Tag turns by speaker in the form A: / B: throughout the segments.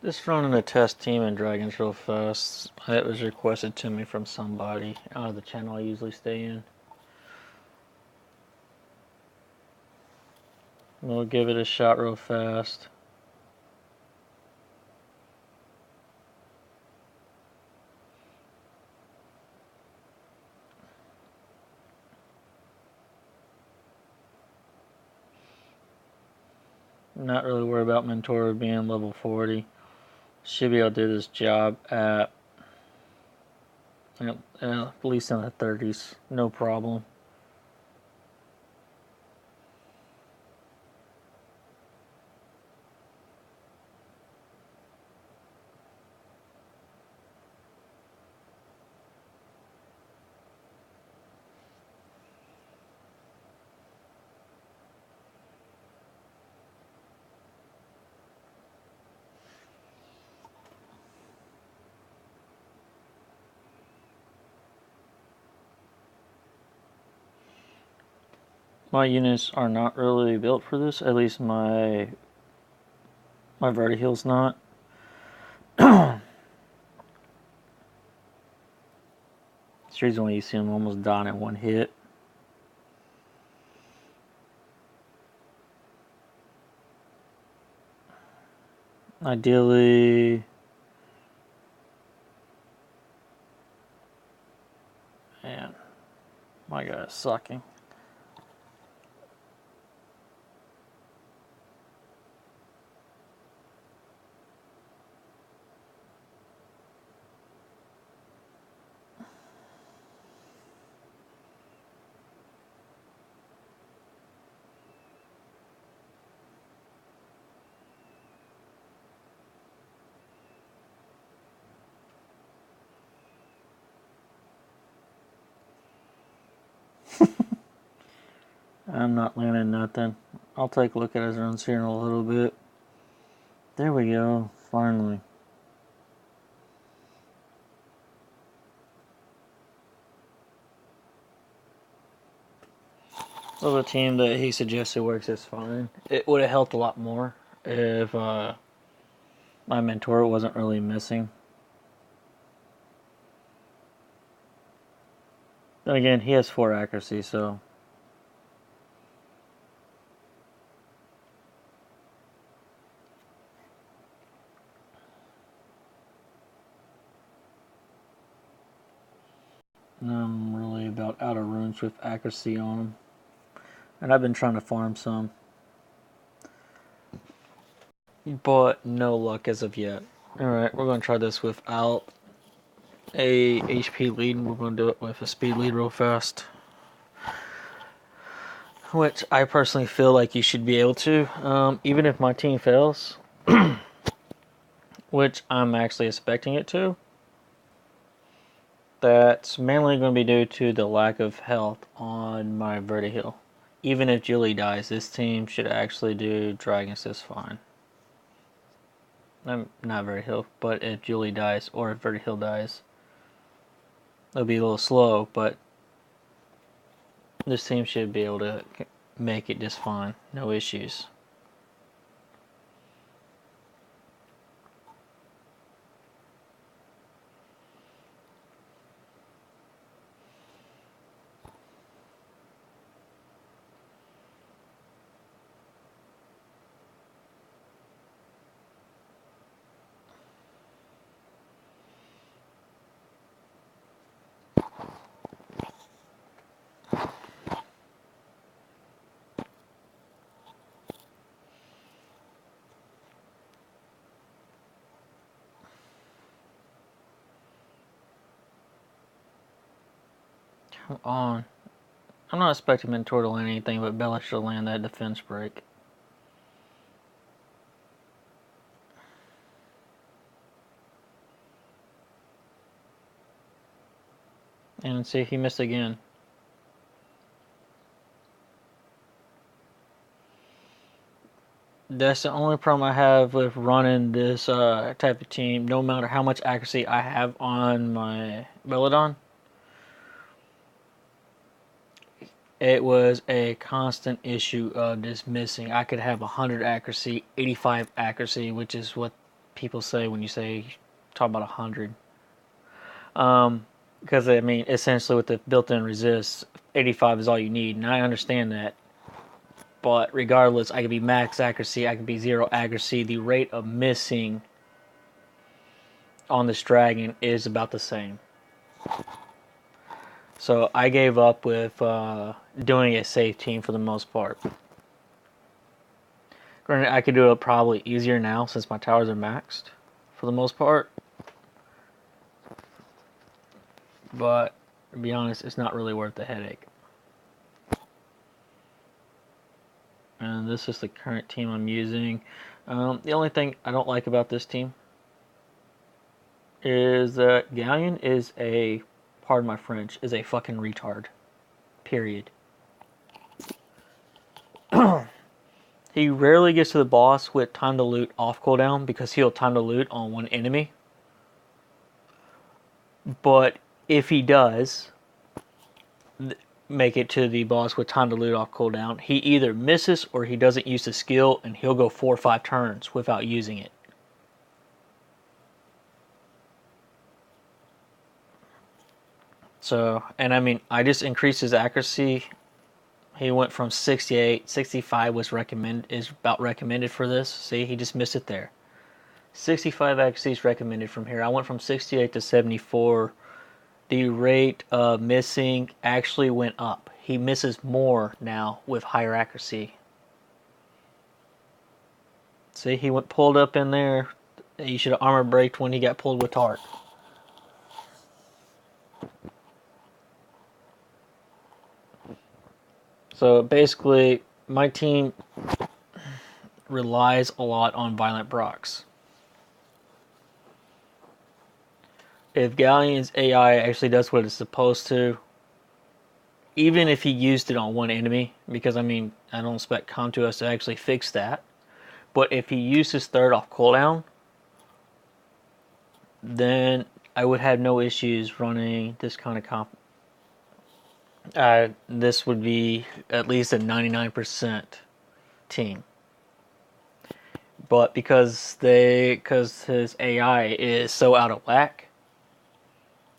A: Just running a test team in Dragons real fast. It was requested to me from somebody out of the channel I usually stay in. We'll give it a shot real fast. Not really worried about Mentor being level 40. Should be able to do this job at least in the 30s. No problem. My units are not really built for this. At least my Vertihill's not. It's the reason why you see him almost dying in one hit. Ideally, man, my guy is sucking. I'm not landing nothing. I'll take a look at his runs here in a little bit. There we go, finally. So the team that he suggested works is fine. It would have helped a lot more if my mentor wasn't really missing. Then again, he has 4 accuracy, so I'm really about out of runes with accuracy on him. And I've been trying to farm some, but no luck as of yet. Alright, we're going to try this without a HP lead, and we're going to do it with a speed lead real fast. Which I personally feel like you should be able to, even if my team fails. Which I'm actually expecting it to. That's mainly going to be due to the lack of health on my Vertihill. Even if Julie dies, this team should actually do Dragons just fine. I'm not Vertihill, but if Julie dies or if Vertihill dies, it'll be a little slow, but this team should be able to make it just fine. No issues. Come on. I'm not expecting Mentor to land anything, but Bella should land that defense break. And see, he missed again. That's the only problem I have with running this type of team, no matter how much accuracy I have on my Belladon. It was a constant issue of just missing. I could have 100 accuracy, 85 accuracy, which is what people say when you say talk about 100. Because I mean, essentially with the built-in resist, 85 is all you need, and I understand that. But regardless, I could be max accuracy, I could be zero accuracy. The rate of missing on this dragon is about the same. So I gave up with doing a safe team for the most part. Granted, I could do it probably easier now since my towers are maxed for the most part. But to be honest, it's not really worth the headache. And this is the current team I'm using. The only thing I don't like about this team is that Galleon is a, pardon my French, is a fucking retard. Period. He rarely gets to the boss with time to loot off cooldown because he'll time to loot on one enemy. But if he does make it to the boss with time to loot off cooldown, he either misses or he doesn't use the skill and he'll go 4 or 5 turns without using it. So, and I mean, I just increased his accuracy. He went from 68, 65 was is about recommended for this. See, he just missed it there. 65 accuracy is recommended from here. I went from 68 to 74. The rate of missing actually went up. He misses more now with higher accuracy. See, he went pulled up in there. He should have armor braked when he got pulled with Tart. So basically, my team relies a lot on violent procs. If Galleon's AI actually does what it's supposed to, even if he used it on one enemy, because I mean, I don't expect Comtuos to actually fix that, but if he used his third off cooldown, then I would have no issues running this kind of comp. This would be at least a 99% team. But because his AI is so out of whack,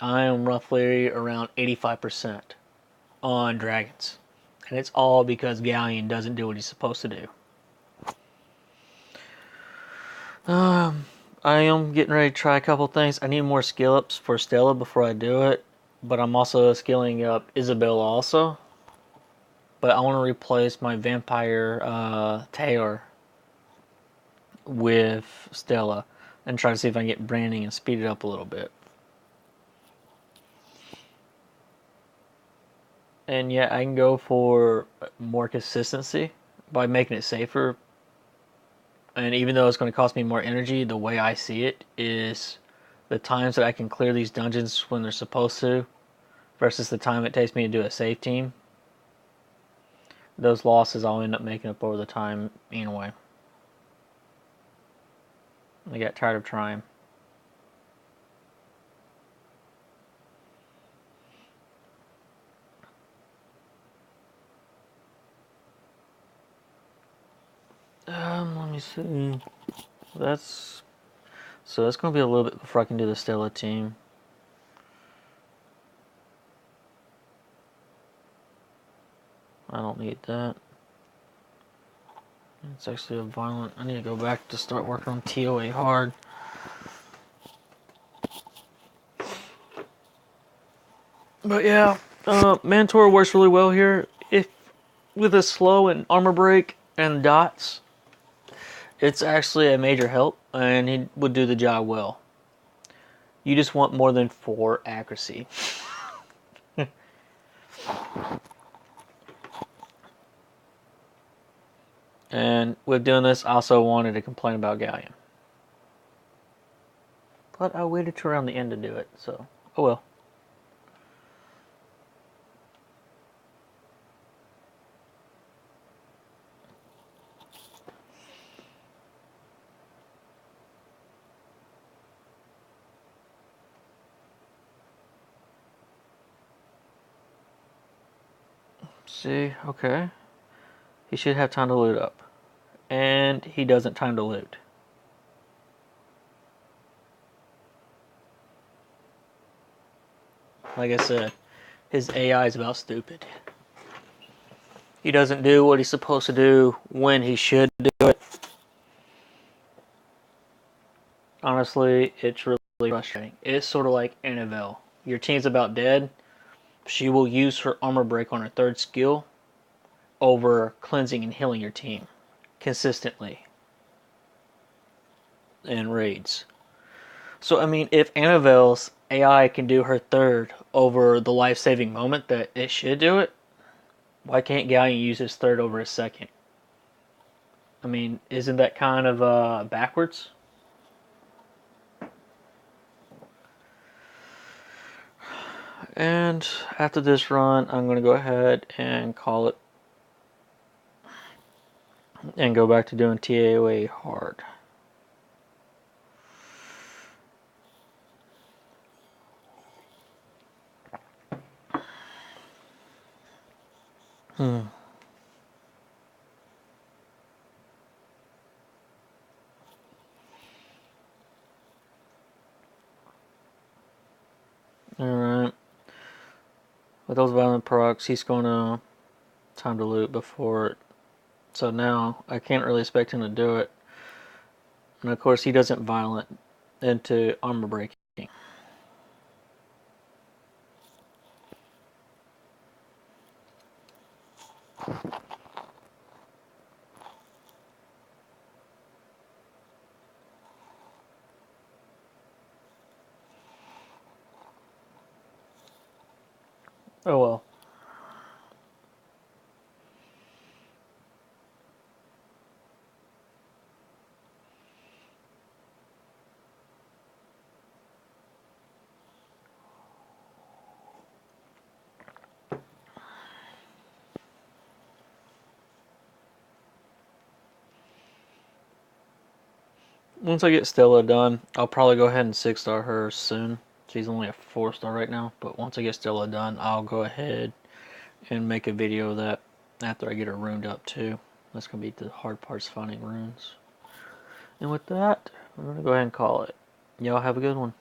A: I am roughly around 85% on dragons. And it's all because Galleon doesn't do what he's supposed to do. I am getting ready to try a couple things. I need more skill ups for Stella before I do it. But I'm also skilling up Isabella also. But I want to replace my vampire Taylor with Stella and try to see if I can get branding and speed it up a little bit. And yeah, I can go for more consistency by making it safer. And even though it's going to cost me more energy, the way I see it is the times that I can clear these dungeons when they're supposed to versus the time it takes me to do a save team. Those losses I'll end up making up over the time anyway. I got tired of trying. Let me see. That's going to be a little bit before I can do the Stella team. I don't need that. It's actually a violent. I need to go back to start working on TOA hard. But yeah, Mantor works really well here. If with a slow and armor break and dots, it's actually a major help, and he would do the job well. You just want more than 4 accuracy. And with doing this, I also wanted to complain about Galleon. But I waited to around the end to do it, so oh well. See, okay. He should have time to loot up. And he doesn't time to loot. Like I said, his AI is about stupid. He doesn't do what he's supposed to do when he should do it. Honestly, it's really frustrating. It's sort of like Annabelle. Your team's about dead. She will use her armor break on her third skill over cleansing and healing your team consistently in raids. So, I mean, if Annabelle's AI can do her third over the life-saving moment that it should do it, why can't Galleon use his third over his second? I mean, isn't that kind of backwards? And after this run, I'm going to go ahead and call it and go back to doing TAOA hard. Alright. With those violent procs, he's going to time to loot before it. So now I can't really expect him to do it. And of course, he doesn't violent into armor breaking. Oh well. Once I get Stella done, I'll probably go ahead and 6-star her soon. She's only a 4-star right now, but once I get Stella done, I'll go ahead and make a video of that after I get her runed up too. That's going to be the hard parts, finding runes. And with that, I'm going to go ahead and call it. Y'all have a good one.